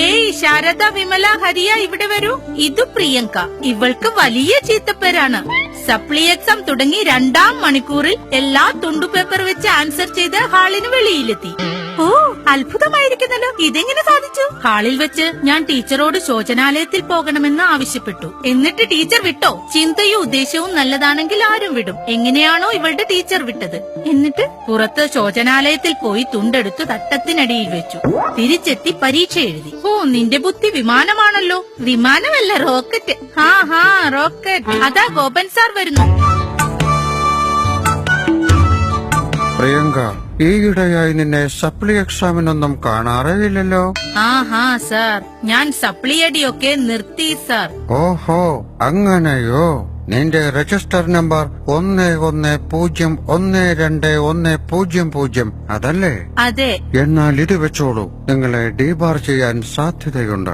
ഏയ് ശാരദ, വിമല, ഹരിയ, ഇവിടെ വരൂ. ഇത് പ്രിയങ്ക. ഇവൾക്ക് വലിയ ചീത്തപ്പേരാണ്. സപ്ലി എക്സാം തുടങ്ങി 2-ാം മണിക്കൂറിൽ എല്ലാ തുണ്ടു പേപ്പർ വെച്ച് ആൻസർ ചെയ്ത് ഹാളിന് വെളിയിലെത്തി. ഓ, അത്ഭുതമായിരിക്കുന്നല്ലോ. ഇതെങ്ങനെ സാധിച്ചു? ഹാളിൽ വെച്ച് ഞാൻ ടീച്ചറോട് ശോചനാലയത്തിൽ പോകണമെന്ന് ആവശ്യപ്പെട്ടു. എന്നിട്ട് ടീച്ചർ വിട്ടോ? ചിന്തയും ഉദ്ദേശവും നല്ലതാണെങ്കിൽ ആരും വിടും. എങ്ങനെയാണോ ഇവളുടെ ടീച്ചർ വിട്ടത്. എന്നിട്ട് പുറത്ത് ശോചനാലയത്തിൽ പോയി തുണ്ടെടുത്ത് തട്ടത്തിനടിയിൽ വെച്ചു. തിരിച്ചെത്തി പരീക്ഷ എഴുതി. ഓ, നിന്റെ ബുദ്ധി വിമാനമാണല്ലോ. വിമാനമല്ല, റോക്കറ്റ്. ഹാ റോക്കറ്റ്. അതാ ഗോപൻ സാർ വരുന്നു. പ്രിയങ്ക, ഈയിടെയായി നിന്നെ സപ്ലി എക്സാമിനൊന്നും കാണാറേയില്ലല്ലോ. ആഹാ സാർ, ഞാൻ സപ്ലിയടിയൊക്കെ നിർത്തി സാർ. ഓഹോ, അങ്ങനെയോ? നിന്റെ രജിസ്റ്റർ നമ്പർ 11012100 അതല്ലേ? അതെ. എന്നാൽ ഇത് വെച്ചോളൂ, നിങ്ങളെ ഡീബാർ ചെയ്യാൻ സാധ്യതയുണ്ട്.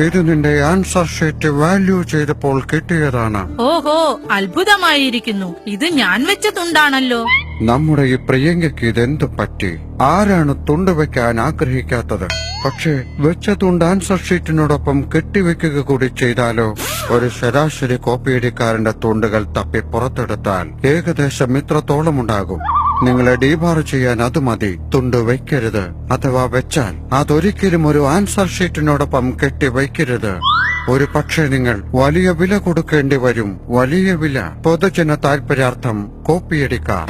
ഇത് നിന്റെ ആൻസർ ഷീറ്റ് വാല്യൂ ചെയ്തപ്പോൾ കിട്ടിയതാണ്. ഓഹോ, അത്ഭുതമായിരിക്കുന്നു. ഇത് ഞാൻ വെച്ച തുണ്ടാണല്ലോ. നമ്മുടെ ഈ പ്രിയങ്കയ്ക്ക് ഇതെന്തു പറ്റി? ആരാണ് തുണ്ട് വെക്കാൻ ആഗ്രഹിക്കാത്തത്? പക്ഷേ വെച്ച തുണ്ട് ആൻസർ ഷീറ്റിനോടൊപ്പം കെട്ടിവെക്കുക കൂടി ചെയ്താലോ? ഒരു ശരാശരി കോപ്പിയടിക്കാരന്റെ തുണ്ടുകൾ തപ്പി പുറത്തെടുത്താൽ ഏകദേശം ഇത്രത്തോളം ഉണ്ടാകും. നിങ്ങളെ ഡീബാർ ചെയ്യാൻ അത് മതി. തുണ്ട് വെക്കരുത്. അഥവാ വെച്ചാൽ അതൊരിക്കലും ഒരു ആൻസർ ഷീറ്റിനോടൊപ്പം കെട്ടിവെക്കരുത്. ഒരു പക്ഷേ നിങ്ങൾ വലിയ വില കൊടുക്കേണ്ടി വരും. വലിയ വില. പൊതുജന താൽപര്യാർത്ഥം കോപ്പിയടിക്കാർ.